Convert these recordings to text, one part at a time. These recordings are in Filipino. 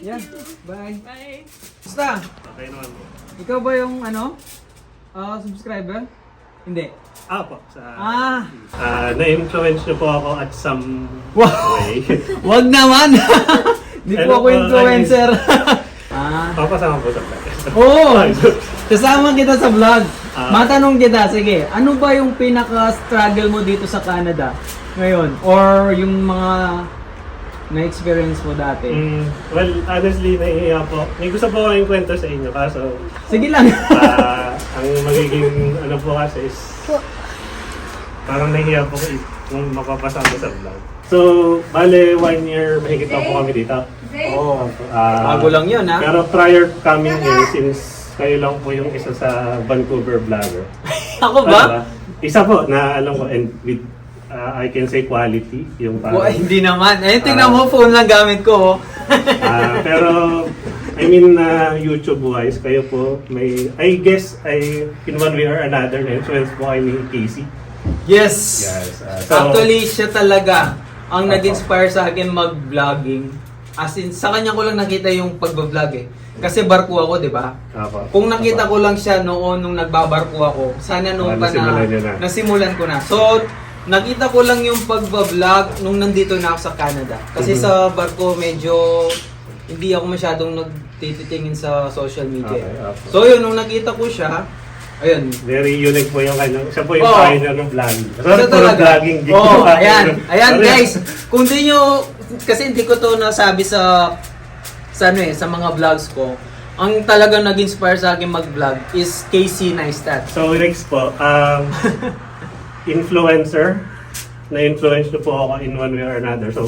Yan. Bye. Bye. Basta, Okay naman po. ikaw ba yung subscriber? Hindi. Po. Ah. Na-influence niyo po ako at some Wow. way. Wag naman! Di po Ano ako po, influencer. Ah. Papasama po sa vlog. Oo! Kasama kita sa vlog. Ah. Matanong kita, sige, ano ba yung pinaka-struggle mo dito sa Canada ngayon? Or yung mga na-experience mo dati? Well, honestly, nahihiya po. May gusto po akong kwento sa inyo, kaso Sige lang. ang magiging ano po kasi is parang nahihiya po kung makapasama sa vlog. So, bale, 1 year mahigit na po kami dito. Oo. Ah, Bago lang yun, ha? Pero prior coming here, since kayo lang po yung isa sa Vancouver vlogger. Ako ba? Isa po na alam ko, and with I can say quality, yung Oh, parang, hindi naman. Eh, tingnan mo, phone lang gamit ko. Oh. pero I mean, YouTube-wise, kayo po may, I guess, in one way or another, na-influence po kayo ni Casey. Yes! Yes. Actually, siya talaga ang nag-inspire sa akin mag-vlogging. As in, sa kanya ko lang nakita yung pag-vlog eh. Kasi barko ako, di ba? Kung nakita ko lang siya noon nung nagbabarko ako, sana noon pa Nasimulan niyo na. nasimulan ko na. So, nakita ko lang yung pag-vlog nung nandito na ako sa Canada. Kasi sa barko, medyo hindi ako masyadong nagtititingin sa social media. Okay. So, yun, nung nakita ko siya, ayun, Very unique po yung kanyang, siya po yung Oo. pioneer ng vlogging. Ito puro talaga. vlogging. Oo, ayan. Ayan Sorry. guys, kung di nyo, kasi hindi ko to nasabi sa sa mga vlogs ko. Ang talagang nag-inspire sa akin mag-vlog is Casey Neistat. So, next po, influencer. Na-influence niyo po ako in one way or another. So,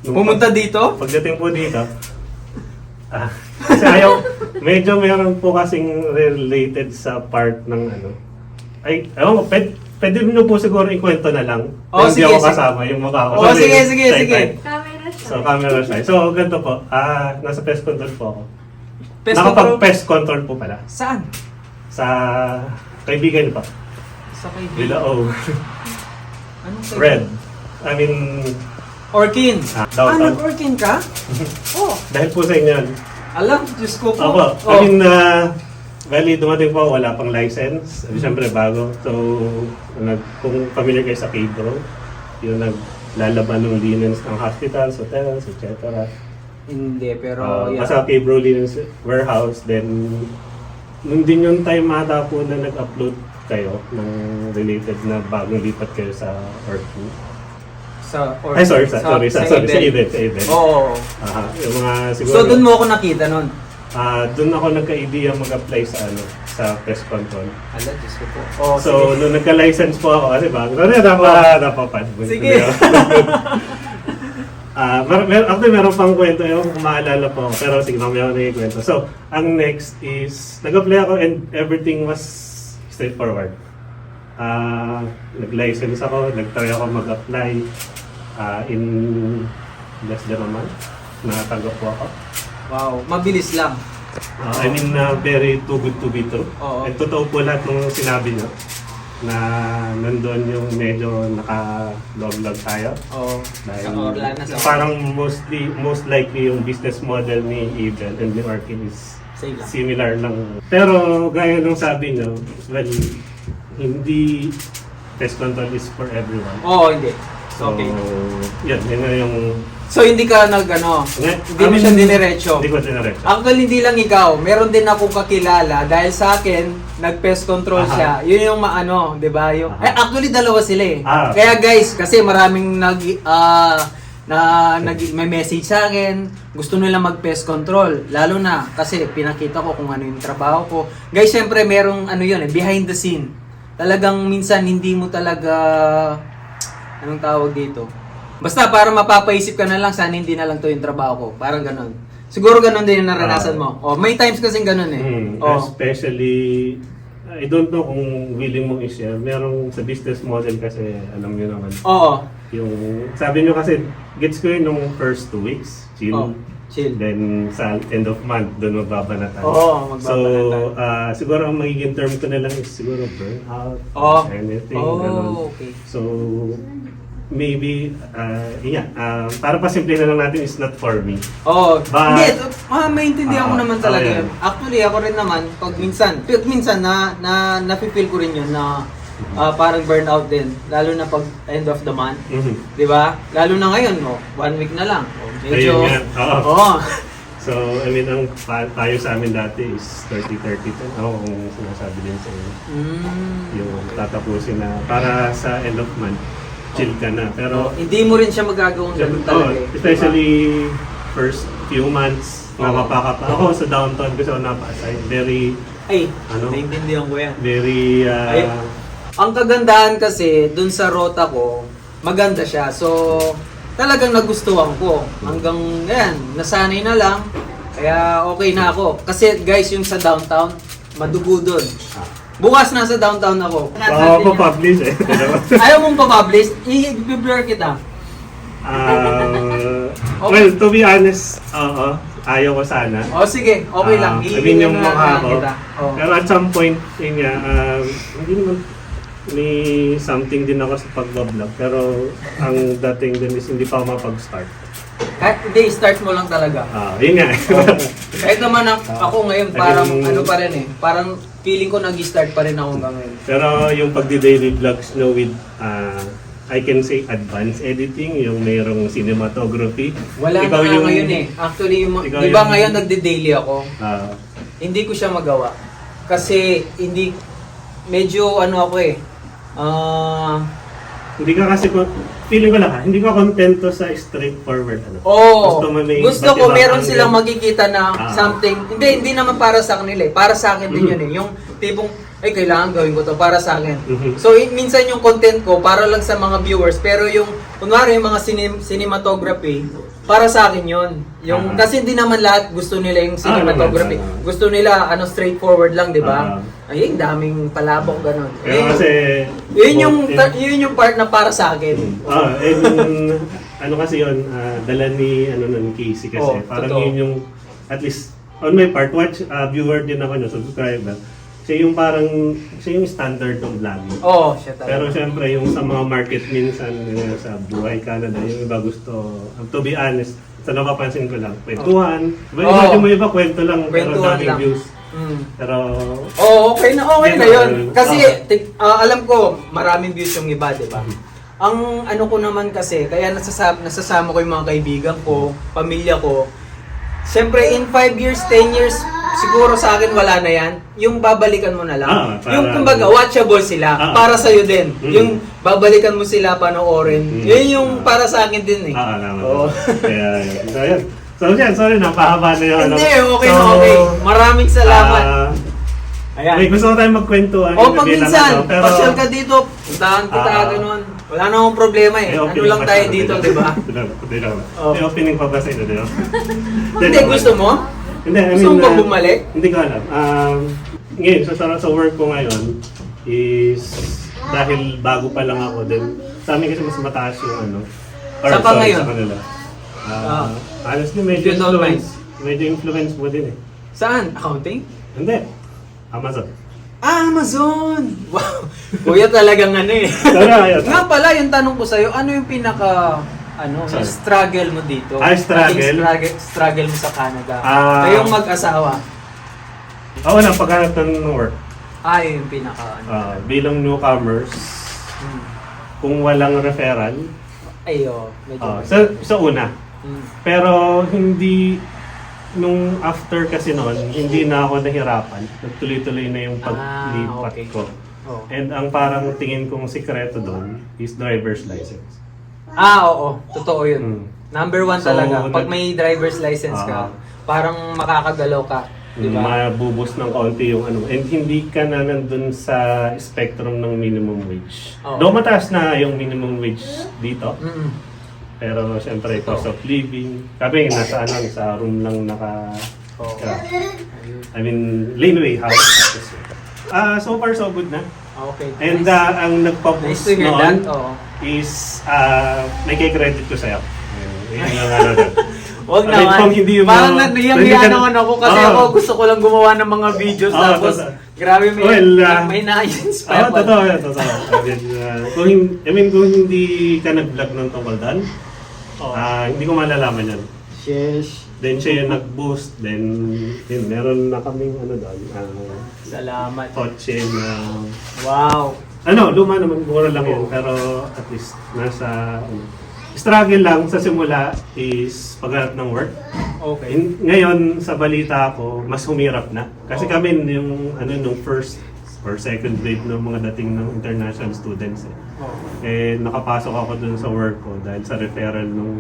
Pumunta dito? pagdating po dito, kasi medyo meron po kasing related sa part ng ano. Ewan ko, pwede nyo po siguro ikwento na lang. Oh, Hindi sige, ako sige. kasama yung mukha ko. Oh, So, sige, may sige, side sige. time. Camera siya. So, camera side. So, ganito po. Nasa pest control po ako. Pest Nakapag-pest control po pala. Saan? Sa kaibigan niyo pa. Sa kaibigan. Bilao. Anong kaibigan? Red. I mean, Orkin. downtown. Nag-Orkin ka? Oh, Dahil po sa inyo yan. alam, Diyos ko po. Opo. Oh. I mean, bali, dumating po, wala pang license. Siyempre, bago. So, kung familiar kayo sa K-Bro, yung naglalaban ng linens ng hospitals, hotels, etc. Hindi, pero yeah. Basta K-Bro Linens Warehouse, then, nung din yung time ata po na nag-upload kayo ng related na bagong lipat kayo sa Orkin. Ay, sorry, sa event. Oo. Yung mga siguro. So, doon mo ako nakita nun? Doon ako nagka-idea mag-apply sa pest control. Ala, Diyos ko po. Oh, So, sige. nung nagka-license po ako, kasi bago, napapad. Sige. Actually, meron pang kwento yun, kung maalala po ako. Pero sige, mamaya ako nagkikwento. So, ang next is, nag-apply ako and everything was straightforward. Nag-license ako, nag-try ako mag-apply. In less than a month, nakatanggap po ako. Wow, mabilis lang. I mean, very too good to be true. Oo. At totoo po lahat ng sinabi nyo na nandun yung medyo naka-log tayo. Oo. Dahil Sa Orlando, sa parang most likely yung business model ni Evil and ni Orkin is Same lang. similar lang. Pero gaya nung sabi nyo, well, hindi pest control is for everyone. Oo, hindi. So, Okay. yun na yung... So, hindi ka hindi mo siya diniretso. Hindi ko diniretso. Actually, hindi lang ikaw. Meron din akong kakilala dahil sa akin, nag-pest control Aha. siya. Yun yung maano, di ba? Yung, Aha. actually, dalawa sila eh. Ah. Kaya guys, kasi maraming may message sa akin, gusto nila mag-pest control. Lalo na, kasi pinakita ko kung ano yung trabaho ko. Guys, syempre, merong behind the scene. Talagang minsan, hindi mo talaga, anong tawag dito? Basta para mapapaisip ka na lang, sana hindi na lang to yung trabaho ko. Parang ganun. Siguro ganun din yung naranasan mo. Oh, may times kasing ganun eh. Oh. Especially, I don't know kung willing mong i-share. Merong sa business model kasi, alam niyo naman. Oo. Yung, sabi niyo kasi, gets ko yun nung first 2 weeks, chill. Oh, chill. Then, sa end of month, doon magbabanatan. Oo, magbabanatan. So, siguro ang magiging term ko na lang is siguro burnout, Oh. anything, ganun. Oh, okay. So, maybe, para pasimple na lang natin, is not for me. Oo. But- Hindi, maintindihan ko naman talaga yeah. yun. Actually, ako rin naman, pag minsan nafe-feel ko rin yun na parang burnout din. Lalo na pag end of the month. Mhm. Di ba? Lalo na ngayon, 1 week na lang. Medyo, Ayun nga. Oo. Oo. So, I mean, ang tayo sa amin dati is 30-30. Ako kung sinasabi din sa inyo. Yung tatapusin na para sa end of month, chill ka na. Pero, Hindi mo rin siya magagawang ganun talaga eh. especially first few months, Oo. napapaka pa. Ako sa downtown kasi ako napa-assign. Very, Ay, Ano? naintindihan ko yan. very, Ay. Ang kagandahan kasi, dun sa rota ko, maganda siya. So, talagang nagustuhan ko. Hanggang, ayan, nasanay na lang. Kaya okay na ako. Kasi guys, yung sa downtown, madugo dun. Bukas nasa downtown ako. publish eh. Ayaw mong pa-publish, i-blur kita. Well, to be honest, ayaw ko sana. O sige, okay lang. I mean, yung I-blur na mukha lang ko. kita. Oh. Pero at some point, yun nga, hindi naman may something din ako sa pag-vlog. Pero ang dating din is hindi pa ako mapag-start. Kahit hindi, start mo lang talaga. Yun nga. Kahit naman ako ngayon, parang I mean, ano pa rin eh. Parang feeling ko nag-start pa rin ako hanggang ngayon. Pero yung pagdi-daily vlogs no, with, I can say advanced editing, yung mayroong cinematography. Wala Ikaw na nga ngayon eh. Actually, ikaw di ba yung- ngayon nagde-daily ako? ah, Hindi ko siya magawa. Kasi hindi, medyo ano ako eh. hindi ka kasi, feeling ko lang hindi ko kontento sa straightforward. Oo. mo may Gusto iba't ko ibang meron angle. silang makikita na something. Hindi naman para sa kanila eh. Para sa akin din yun eh. Yung tipong, ay kailangan gawin ko to para sa akin. Mhm. So minsan yung content ko para lang sa mga viewers, pero yung kunwari yung mga cinematography, para sa akin yun. Yung kasi hindi naman lahat gusto nila yung cinematography. naman. Gusto nila straightforward lang, 'di ba? Ay, daming palabok ganun. Pero kasi, Yun yung part na para sa akin. and ano kasi yun, dala ni Casey kasi. Parang totoo. yun yung, at least, on my part, viewer din ako nyo, subscriber. Siya yung parang, siya yung standard ng vlogging. Oo, siya talaga. Pero syempre, yung sa mga market minsan, yung sa Buhay Canada, yung iba gusto, to be honest, sa napapansin ko lang, kwentuhan. Imagine mo iba, kwento lang, pero Kwentuhan daming lang. views. Mm. Pero, Okay na Yun, yun. Kasi oo. alam ko maraming views yung iba, 'di ba? Ang ano ko naman kasi, kaya nasasama ko yung mga kaibigan ko, pamilya ko. Siyempre in 5 years, 10 years, siguro sa akin wala na 'yan. Yung babalikan mo na lang. Yung kumbaga watchable sila para sa iyo din. Yung babalikan mo sila panoorin. Yun yung para sa akin din eh. naman. Oo. Kaya, so, yun. So, yan, sorry, napahaba na yun. Hindi, okay na okay. Maraming salamat. Ayan. May gusto ko tayong magkwentuhan. Pag minsan, pero, pasyal ka dito, puntahan kita, ganun. Wala na akong problema eh. Ano lang tayo dito, di ba? Hindi naman. Oh. May opening pa ba sa ito, di ba? Hindi, gusto mo? Hindi, I mean, Gusto mo ba bumalik? Hindi ko alam. Ngayon, sa work ko ngayon is dahil bago pa lang ako din. Sa amin kasi mas mataas yung ano. Saan ka ngayon? Sa kanila. Honestly, medyo You don't mind? influence mo din eh. Saan? Accounting? Hindi. Amazon. Amazon! Wow! Kuya talagang ano eh. Pero ayun. Nga pala, yung tanong ko sa'yo, ano yung pinaka Sorry. struggle mo dito? Struggle? Naging struggle mo sa Canada. Kayong mag-asawa. Wala, paghanap ng work. Yun yung pinaka Bilang newcomers, kung walang referral, medyo. sa una. Pero hindi, nung after kasi noon, hindi na ako nahirapan. Nagtuloy-tuloy na yung paglipat okay. ko. Oh. And ang parang tingin kong sikreto doon is driver's license. Oo. Totoo yun. Number 1 So, talaga. Pag may driver's license ka, parang makakagalaw ka. Diba? Mabubus ng kaunti yung ano. And hindi ka na nandun sa spectrum ng minimum wage. Oo. Though mataas na yung minimum wage dito. Pero siyempre, cost of living. Kami, nasa room lang I mean, laneway house. So far, so good na. Okay. And nice. ang Nice nagpa-boost to hear that. noon is, may kay-credit ko sa'yo. Yun yung ano doon. Huwag I mean, naman. kung hindi mo- Parang hindi naniyang ka- naman ako kasi ako gusto ko lang gumawa ng mga videos tapos Grabe, may, Well, may na-inspire. totoo. Kung hindi ka nag-vlog ng tungkol doon, hindi ko malalaman yan. Sheesh. Then siya yung nag-boost, then yun, meron na kaming ano doon, Salamat. kotse na, Wow. luma naman, mura lang yun, pero at least nasa, struggle lang sa simula is paghanap ng work. Okay. Ngayon, sa balita ko, mas humirap na. Kasi kami yung nung first or second grade ng mga dating ng international students nakapasok ako dun sa work ko dahil sa referral ng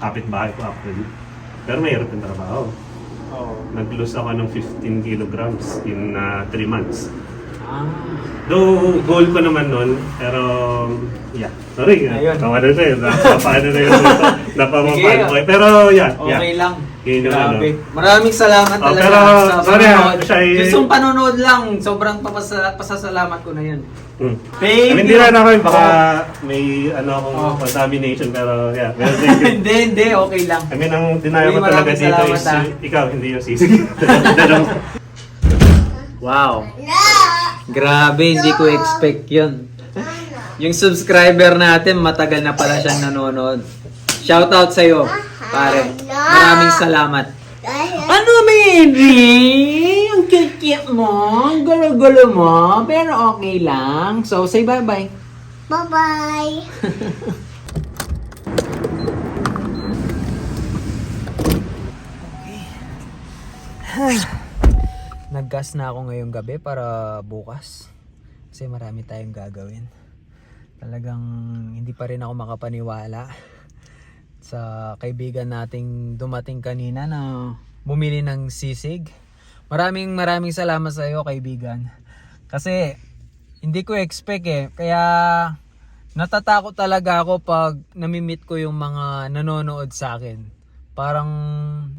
kapitbahay ko actually. Pero mahirap yung trabaho. Nag-lose ako ng 15 kilograms in 3 months. Though, goal ko naman nun, pero, sorry, Ayun. tawa na tayo, napapaano na yun dito, napamapaan ko. Pero, Okay lang. Yun yung Grabe. Maraming salamat talaga pero, sa sorry, panonood. siya Yung panonood lang, sobrang pasasalamat ko na yun. I mean, hindi na ako yun, baka may akong contamination, pero well, thank you. Hindi, okay lang. I mean, ang dinayo ko Maraming talaga dito is, salamat, ikaw, hindi yung sisig. Wow. Grabe, hindi ko expect yun. Yung subscriber natin, matagal na pala siyang nanonood. Shoutout sa'yo, pare. Maraming salamat. Ano, Mary? Ang cute mo, ang gulo-gulo mo, pero okay lang. So, say bye-bye. Bye-bye. Naggas na ako ngayong gabi para bukas. Kasi marami tayong gagawin. Talagang hindi pa rin ako makapaniwala sa kaibigan nating dumating kanina na bumili ng sisig. Maraming salamat sa iyo, kaibigan. Kasi hindi ko expect kaya natatakot talaga ako pag namimit ko yung mga nanonood sa akin. Parang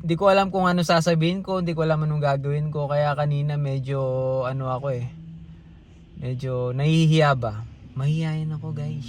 hindi ko alam kung ano sasabihin ko, hindi ko alam anong gagawin ko. Kaya kanina medyo ako medyo nahihiya ba. Mahihiyain ako, guys.